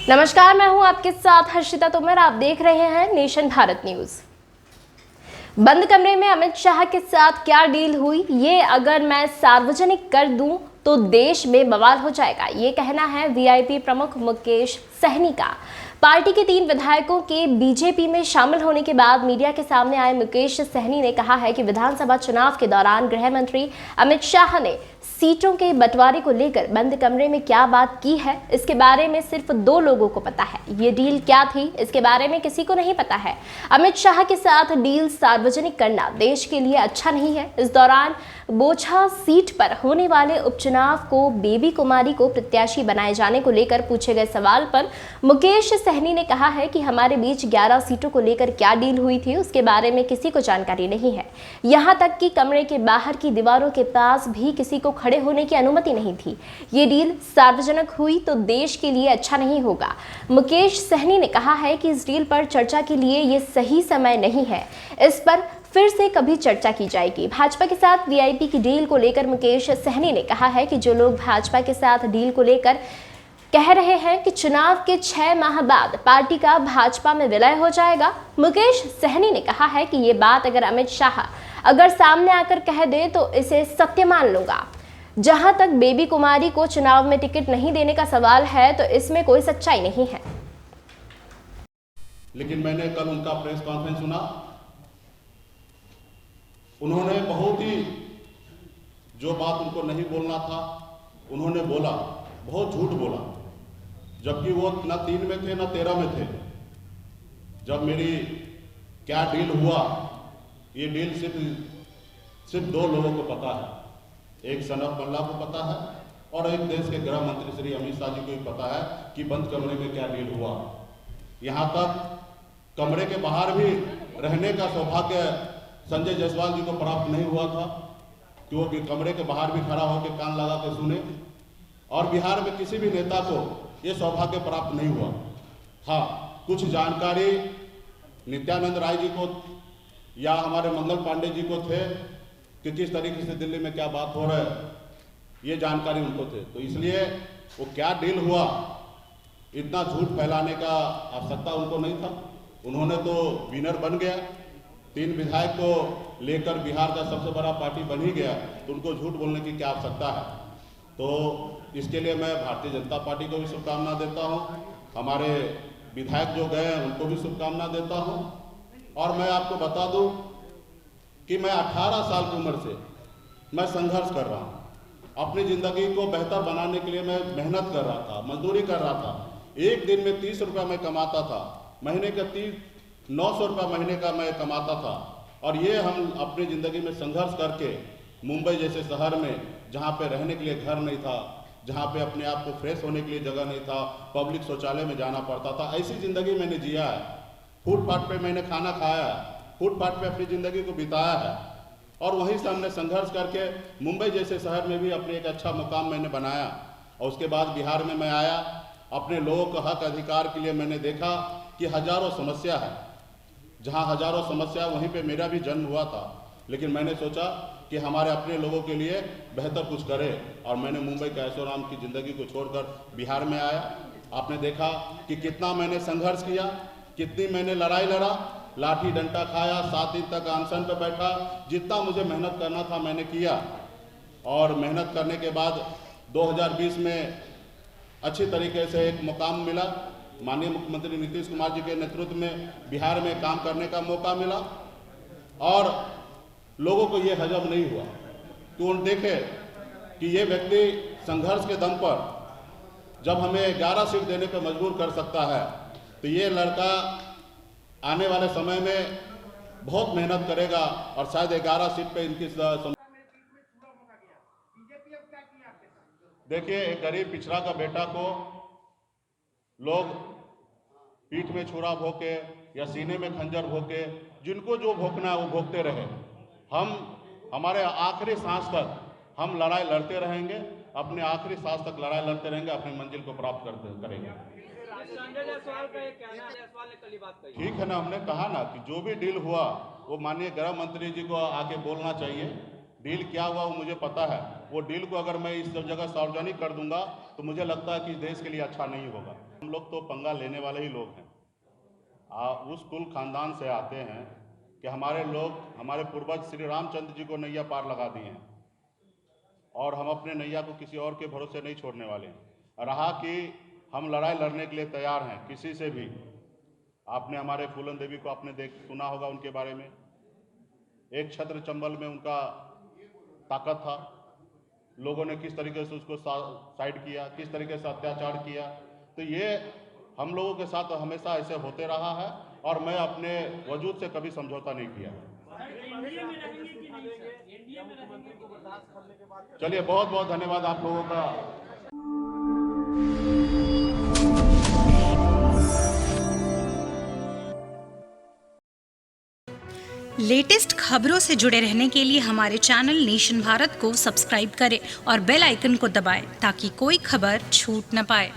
नमस्कार, मैं हूं आपके साथ हर्षिता तोमर। आप देख रहे हैं नेशन भारत न्यूज। बंद कमरे में अमित शाह के साथ क्या डील हुई, ये अगर मैं सार्वजनिक कर दूं तो देश में बवाल हो जाएगा, ये कहना है वीआईपी प्रमुख मुकेश सहनी का। पार्टी के 3 विधायकों के बीजेपी में शामिल होने के बाद मीडिया के सामने आए मुकेश सहनी ने कहा है कि विधानसभा चुनाव के दौरान गृह मंत्री अमित शाह ने सीटों के बंटवारे को लेकर बंद कमरे में क्या बात की है, इसके बारे में सिर्फ 2 लोगों को पता है। ये डील क्या थी, इसके बारे में किसी को नहीं पता है। अमित शाह के साथ डील सार्वजनिक करना देश के लिए अच्छा नहीं है। इस दौरान बोछा सीट पर होने वाले उपचुनाव को बेबी कुमारी को प्रत्याशी बनाए जाने को लेकर पूछे गए सवाल पर मुकेश सहनी ने कहा है कि हमारे बीच 11 सीटों को लेकर क्या डील हुई थी, उसके बारे में किसी को जानकारी नहीं है। यहाँ तक कि कमरे के बाहर की दीवारों के पास भी किसी को खड़े होने की अनुमति नहीं थी। ये डील सार्वजनिक हुई तो देश के लिए अच्छा नहीं होगा। मुकेश सहनी ने कहा है कि इस डील पर चर्चा के लिए ये सही समय नहीं है, इस पर फिर से कभी चर्चा की जाएगी। भाजपा के साथ वीआईपी की डील को लेकर मुकेश सहनी ने कहा है कि जो लोग भाजपा के साथ डील को लेकर कह रहे हैं कि चुनाव के 6 माह बाद पार्टी का भाजपा में विलय हो जाएगा, मुकेश सहनी ने कहा है कि ये बात अगर अमित शाह अगर सामने आकर कह दे तो इसे सत्य मान लूंगा। जहां तक बेबी कुमारी को चुनाव में टिकट नहीं देने का सवाल है तो इसमें कोई सच्चाई नहीं है। लेकिन मैंने कल उनका प्रेस कॉन्फ्रेंस सुना, उन्होंने बहुत ही जो बात उनको नहीं बोलना था उन्होंने बोला, बहुत झूठ बोला, जबकि वो न 3 में थे न 13 में थे। जब मेरी क्या डील हुआ, ये डील सिर्फ 2 लोगों को पता है, एक सनत मल्ला को पता है और एक देश के गृह मंत्री श्री अमित शाह जी को भी पता है कि बंद कमरे में क्या डील हुआ। यहाँ तक कमरे के बाहर भी रहने का सौभाग्य संजय जायसवाल जी को प्राप्त नहीं हुआ था कि वो कमरे के बाहर भी खड़ा होकर कान लगा के सुने, और बिहार में किसी भी नेता को ये सौभाग्य प्राप्त नहीं हुआ। हाँ, कुछ जानकारी नित्यानंद राय जी को या हमारे मंगल पांडे जी को थे कि किस तरीके से दिल्ली में क्या बात हो रहा है, ये जानकारी उनको थे। तो इसलिए वो क्या डील हुआ, इतना झूठ फैलाने का आवश्यकता उनको नहीं था। उन्होंने तो विनर बन गया, 3 विधायक को लेकर बिहार का सबसे बड़ा पार्टी बन ही गया, तो उनको झूठ बोलने की क्या आवश्यकता है। तो इसके लिए मैं भारतीय जनता पार्टी को भी शुभकामना देता हूँ, हमारे विधायक जो गए हैं उनको भी शुभकामना देता हूँ। और मैं आपको बता दूँ कि मैं 18 साल की उम्र से मैं संघर्ष कर रहा हूँ। अपनी ज़िंदगी को बेहतर बनाने के लिए मैं मेहनत कर रहा था, मजदूरी कर रहा था। एक दिन में 30 रुपया मैं कमाता था, महीने का 900 रुपया महीने का मैं कमाता था। और ये हम अपनी ज़िंदगी में संघर्ष करके मुंबई जैसे शहर में, जहाँ पे रहने के लिए घर नहीं था, जहाँ पे अपने आप को फ्रेश होने के लिए जगह नहीं था, पब्लिक शौचालय में जाना पड़ता था, ऐसी ज़िंदगी मैंने जिया है। फुटपाथ पे मैंने खाना खाया है, फुटपाथ पे अपनी ज़िंदगी को बिताया है। और वहीं से हमने संघर्ष करके मुंबई जैसे शहर में भी अपने एक अच्छा मुकाम मैंने बनाया। और उसके बाद बिहार में मैं आया, अपने लोगों का हक अधिकार के लिए मैंने देखा कि हज़ारों समस्या है, जहाँ हज़ारों समस्या वहीं पे मेरा भी जन्म हुआ था। लेकिन मैंने सोचा कि हमारे अपने लोगों के लिए बेहतर कुछ करें, और मैंने मुंबई के ऐशोआराम की ज़िंदगी को छोड़कर बिहार में आया। आपने देखा कि कितना मैंने संघर्ष किया, कितनी मैंने लड़ाई लड़ा, लाठी डंडा खाया, 7 दिन तक अनशन पर बैठा। जितना मुझे मेहनत करना था मैंने किया, और मेहनत करने के बाद 2020 में अच्छी तरीके से एक मुकाम मिला। माननीय मुख्यमंत्री नीतीश कुमार जी के नेतृत्व में बिहार में काम करने का मौका मिला, और लोगों को ये हजम नहीं हुआ कि उन देखे कि ये व्यक्ति संघर्ष के दम पर जब हमें 11 सीट देने पर मजबूर कर सकता है, तो ये लड़का आने वाले समय में बहुत मेहनत करेगा और शायद 11 सीट पे इनकी देखिए, एक गरीब पिछड़ा का बेटा को लोग पीठ में छुरा भोंके या सीने में खंजर भोंके, जिनको जो भोंकना है वो भोंकते रहे। हम हमारे आखिरी सांस तक हम लड़ाई लड़ते रहेंगे, अपने आखिरी सांस तक लड़ाई लड़ते रहेंगे, अपनी मंजिल को प्राप्त करेंगे। ठीक है ना, हमने कहा ना कि जो भी डील हुआ वो माननीय गृह मंत्री जी को आके बोलना चाहिए। डील क्या हुआ वो मुझे पता है। वो डील को अगर मैं इस जगह सार्वजनिक कर दूंगा तो मुझे लगता है कि देश के लिए अच्छा नहीं होगा। हम लोग तो पंगा लेने वाले ही लोग हैं। उस कुल खानदान से आते हैं कि हमारे लोग, हमारे पूर्वज श्री रामचंद्र जी को नैया पार लगा दिए हैं और हम अपने नैया को किसी और के भरोसे नहीं छोड़ने वाले हैं। रहा कि हम लड़ाई लड़ने के लिए तैयार हैं किसी से भी। आपने हमारे फूलन देवी को आपने सुना होगा, उनके बारे में एक छत्र चंबल में उनका ताकत था। लोगों ने किस तरीके से उसको साइड किया, किस तरीके से अत्याचार किया। तो ये हम लोगों के साथ हमेशा ऐसे होते रहा है और मैं अपने वजूद से कभी समझौता नहीं किया। चलिए, बहुत बहुत धन्यवाद आप लोगों का। लेटेस्ट खबरों से जुड़े रहने के लिए हमारे चैनल नेशन भारत को सब्सक्राइब करें और बेल आइकन को दबाएं ताकि कोई खबर छूट न पाए।